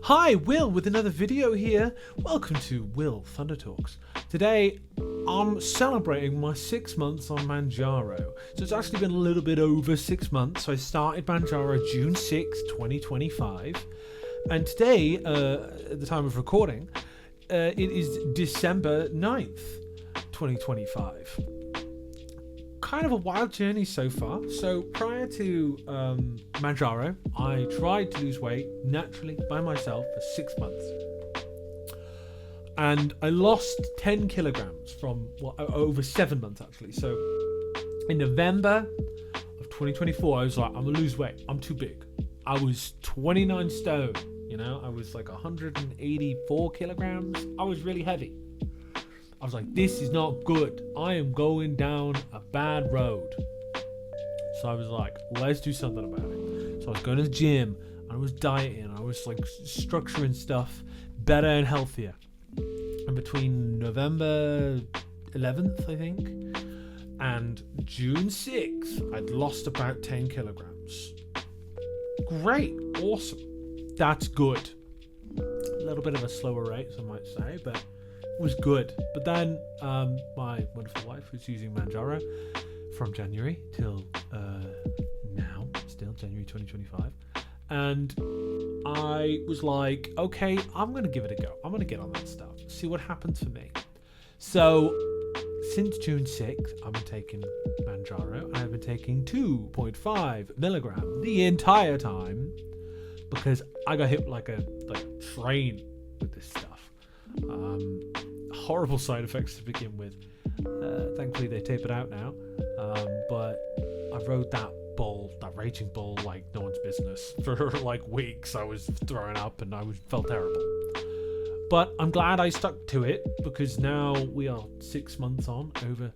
Hi, Will with another video here. Welcome to Will Thunder Talks. Today, I'm celebrating my 6 months on Mounjaro. So it's actually been a little bit over 6 months. So I started Mounjaro June 6th, 2025. And today, at the time of recording, it is December 9th, 2025. Kind of a wild journey so far. So prior to Mounjaro, I tried to lose weight naturally by myself for 6 months, and I lost 10 kilograms from over 7 months actually. So in November of 2024, I was like, I'm gonna lose weight. I'm too big. I was 29 stone. I was like 184 kilograms. I was really heavy. I was like, this is not good. I am going down a bad road. So I was like, let's do something about it. So I was going to the gym, and I was dieting, I was like structuring stuff better and healthier. And between November 11th, I think, and June 6th, I'd lost about 10 kilograms. Great. Awesome. That's good. A little bit of a slower rate, some might say, but was good. But then my wonderful wife was using Mounjaro from January till now, still January 2025, and I was like, okay, I'm gonna give it a go. I'm gonna get on that stuff, see what happens for me. So since June 6th, I've been taking Mounjaro, and I've been taking 2.5 milligram the entire time because I got hit like a train with this stuff. Horrible side effects to begin with. Thankfully they tapered out now, but I rode that raging bull like no one's business for like weeks. I was throwing up and felt terrible, but I'm glad I stuck to it because now we are 6 months on, over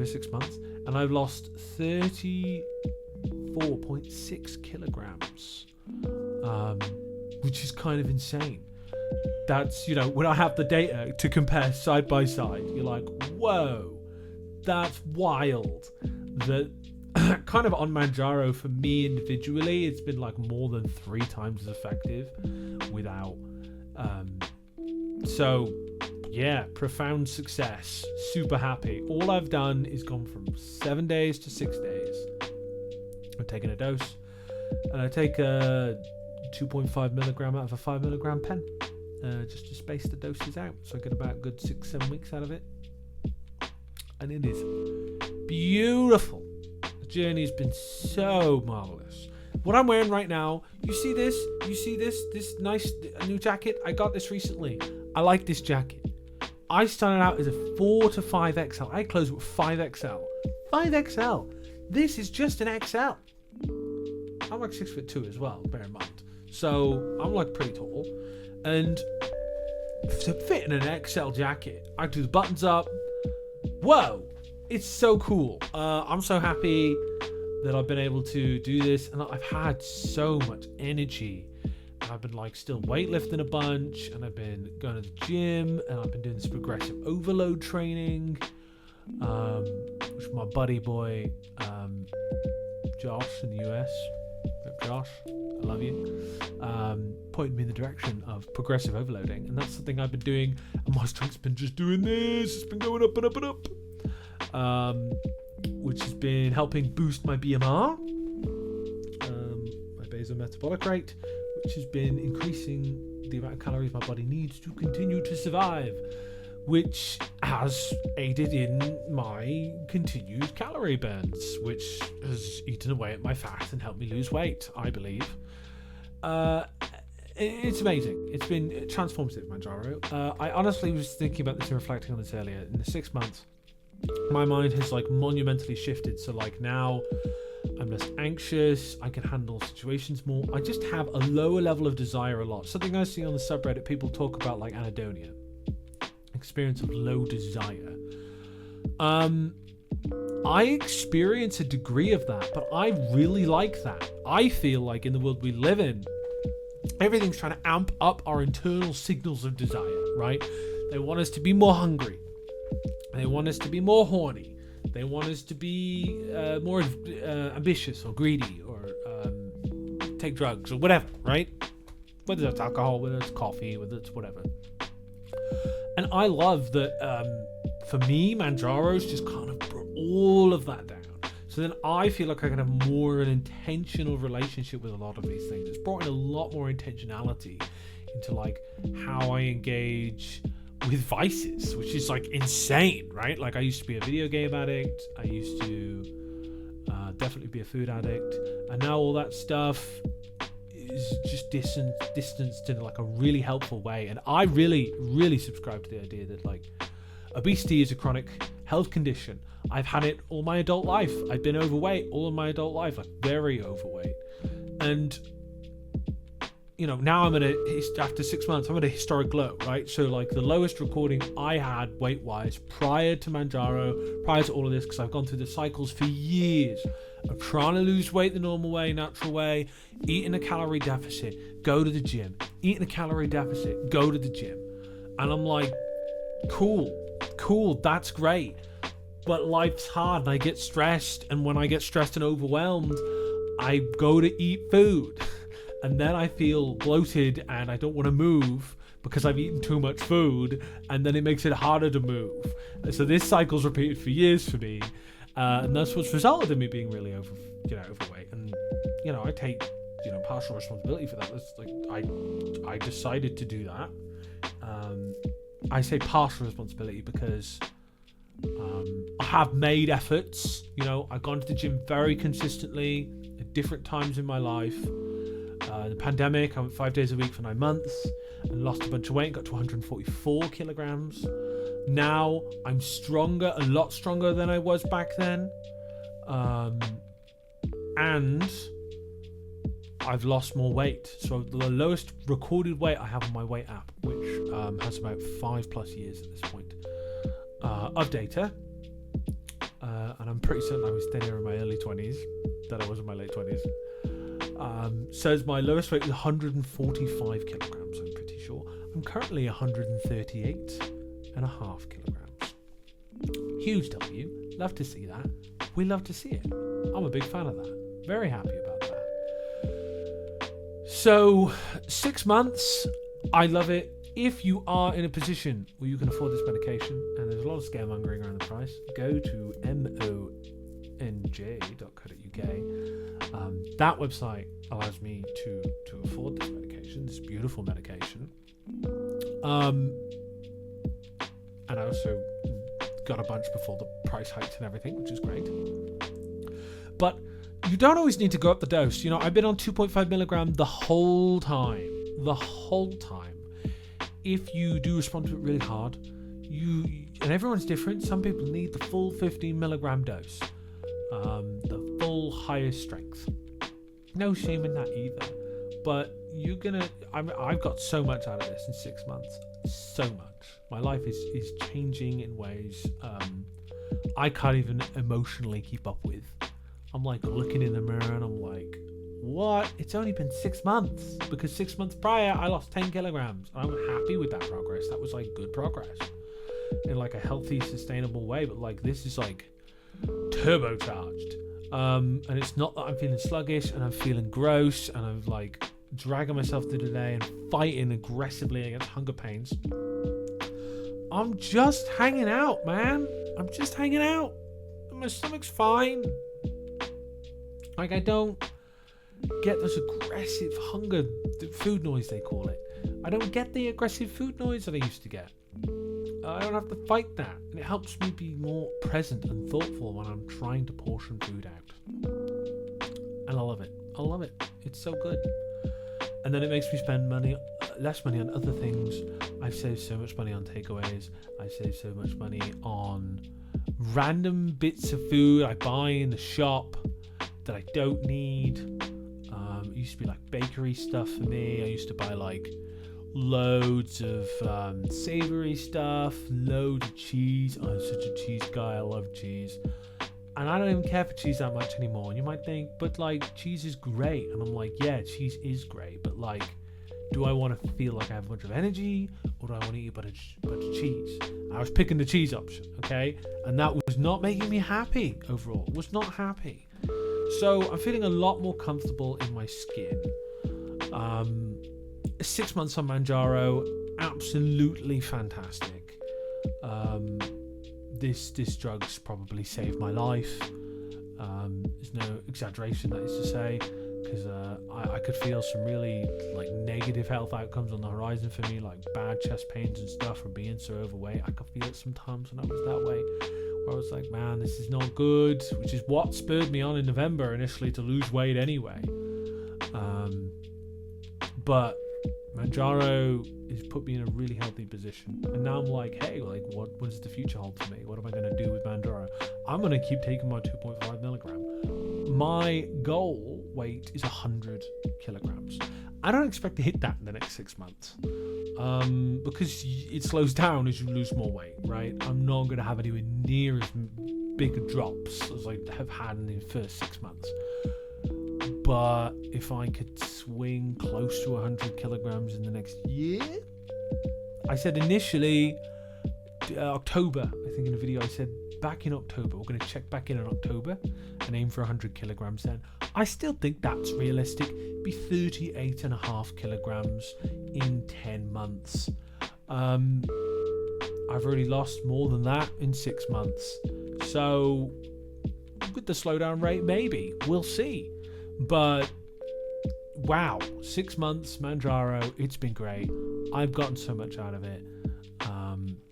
6 months, and I've lost 34.6 kilograms, which is kind of insane. That's, when I have the data to compare side by side, you're like, whoa, that's wild. That kind of on Mounjaro for me individually, it's been like more than 3 times as effective without. So yeah, profound success. Super happy. All I've done is gone from 7 days to 6 days. I've taken a dose, and I take a 2.5 milligram out of a 5 milligram pen. Just to space the doses out, so I get about a good 6-7 weeks out of it, and it is beautiful. The journey has been so marvelous. What I'm wearing right now, you see this nice new jacket? I got this recently. I like this jacket. I started out as a 4 to 5XL. I closed with 5XL. 5XL. This is just an XL. I'm like 6'2" as well, bear in mind. So I'm like pretty tall. And to fit in an XL jacket, I do the buttons up. Whoa, it's so cool. I'm so happy that I've been able to do this, and I've had so much energy. I've been like still weightlifting a bunch, and I've been going to the gym, and I've been doing this progressive overload training, which my buddy boy Josh in the US. Josh, I love you. Pointed me in the direction of progressive overloading, and that's something I've been doing, and my strength's been just doing this. It's been going up and up and up, which has been helping boost my BMR, my basal metabolic rate, which has been increasing the amount of calories my body needs to continue to survive, which has aided in my continued calorie burns, which has eaten away at my fat and helped me lose weight, I believe. It's amazing. It's been transformative, Mounjaro. I honestly was thinking about this and reflecting on this earlier. In the 6 months, my mind has like monumentally shifted. So like now I'm less anxious. I can handle situations more. I just have a lower level of desire a lot. Something I see on the subreddit, people talk about like anhedonia, experience of low desire. I experience a degree of that, but I really like that. I feel like in the world we live in, everything's trying to amp up our internal signals of desire, right? They want us to be more hungry. They want us to be more horny. They want us to be more ambitious or greedy or take drugs or whatever, right? whether it's alcohol, whether it's coffee, whether it's whatever. And I love that. For me, Mounjaro's just kind of brought all of that down. So then I feel like I can have more an intentional relationship with a lot of these things. It's brought in a lot more intentionality into like how I engage with vices, which is like insane, right? Like I used to be a video game addict. I used to definitely be a food addict. And now all that stuff is just distanced in like a really helpful way. And I really, really subscribe to the idea that like obesity is a chronic health condition. I've had it all my adult life. I've been overweight all of my adult life, like very overweight. And, you know, now after 6 months, I'm at a historic low, right? So like the lowest recording I had weight-wise prior to Mounjaro, prior to all of this, because I've gone through the cycles for years of trying to lose weight the normal way, natural way, eat in a calorie deficit, go to the gym, eat in a calorie deficit, go to the gym. And I'm like, cool, that's great. But life's hard and I get stressed, and when I get stressed and overwhelmed, I go to eat food and then I feel bloated and I don't want to move because I've eaten too much food, and then it makes it harder to move. And so this cycle's repeated for years for me, and that's what's resulted in me being really overweight. And I take partial responsibility for that. That's like I decided to do that. I say partial responsibility because I have made efforts. I've gone to the gym very consistently at different times in my life. The pandemic, I went 5 days a week for 9 months and lost a bunch of weight, got to 144 kilograms. Now I'm stronger, a lot stronger than I was back then. And I've lost more weight. So the lowest recorded weight I have on my weight app, which has about 5+ years at this point of data. And I'm pretty certain I was thinner in my early 20s than I was in my late 20s. Says my lowest weight was 145 kilograms, I'm pretty sure. I'm currently 138.5 kilograms. Huge W. Love to see that. We love to see it. I'm a big fan of that. Very happy about that. So 6 months, I love it. If you are in a position where you can afford this medication, and there's a lot of scaremongering around the price, go to monj.co.uk. That website allows me to afford this medication, this beautiful medication. And I also got a bunch before the price hiked and everything, which is great. But you don't always need to go up the dose. I've been on 2.5 milligram the whole time. If you do respond to it really hard, and everyone's different. Some people need the full 15 milligram dose, the full highest strength. No shame in that either. But I've got so much out of this in 6 months. So much. My life is changing in ways I can't even emotionally keep up with. I'm like looking in the mirror and I'm like, what? It's only been 6 months, because 6 months prior I lost 10 kilograms. I'm happy with that progress. That was like good progress in like a healthy, sustainable way. But like this is like turbocharged. And it's not that I'm feeling sluggish and I'm feeling gross and I'm like dragging myself through the day and fighting aggressively against hunger pains. I'm just hanging out, man. I'm just hanging out. My stomach's fine. Like I don't get this aggressive hunger food noise, they call it. I don't get the aggressive food noise that I used to get. I don't have to fight that, and it helps me be more present and thoughtful when I'm trying to portion food out. And I love it. It's so good. And then it makes me spend less money on other things. I've saved so much money on takeaways. I've saved so much money on random bits of food I buy in the shop that I don't need. It used to be like bakery stuff for me. I used to buy like loads of savory stuff, loads of cheese. I'm such a cheese guy. I love cheese. And I don't even care for cheese that much anymore. And you might think, but like cheese is great. And I'm like, yeah, cheese is great. But like, do I want to feel like I have a bunch of energy, or do I want to eat a bunch of cheese? I was picking the cheese option, okay? And that was not making me happy overall. Was not happy. So I'm feeling a lot more comfortable in my skin. 6 months on Mounjaro, absolutely fantastic. This drug's probably saved my life. There's no exaggeration, that is to say, because I could feel some really like negative health outcomes on the horizon for me, like bad chest pains and stuff from being so overweight. I could feel it sometimes when I was that way, where I was like, man, this is not good, which is what spurred me on in November initially to lose weight anyway. But Mounjaro has put me in a really healthy position, and now I'm like, hey, like what does the future hold for me? What am I going to do with Mounjaro? I'm going to keep taking my 2.5 milligram. My goal weight is 100 kilograms. I don't expect to hit that in the next 6 months, because it slows down as you lose more weight, right? I'm not going to have anywhere near as big drops as I have had in the first 6 months. But if I could swing close to 100 kilograms in the next year, I said initially October. I think in a video I said back in October. We're going to check back in October and aim for 100 kilograms then. I still think that's realistic. It'd be 38.5 kilograms in 10 months. I've already lost more than that in 6 months. So with the slowdown rate, maybe. We'll see. But wow, 6 months, Mounjaro, it's been great. I've gotten so much out of it.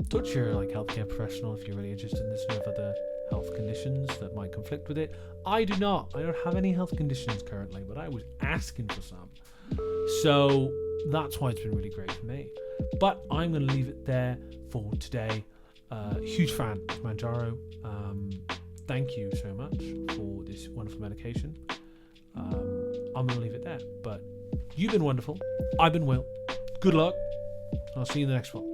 Touch your like healthcare professional if you're really interested in this. You have other health conditions that might conflict with it. I do not. I don't have any health conditions currently, but I was asking for some. So that's why it's been really great for me. But I'm going to leave it there for today. Huge fan of Mounjaro. Thank you so much for this wonderful medication. I'm going to leave it there. But you've been wonderful. I've been Will. Good luck. I'll see you in the next one.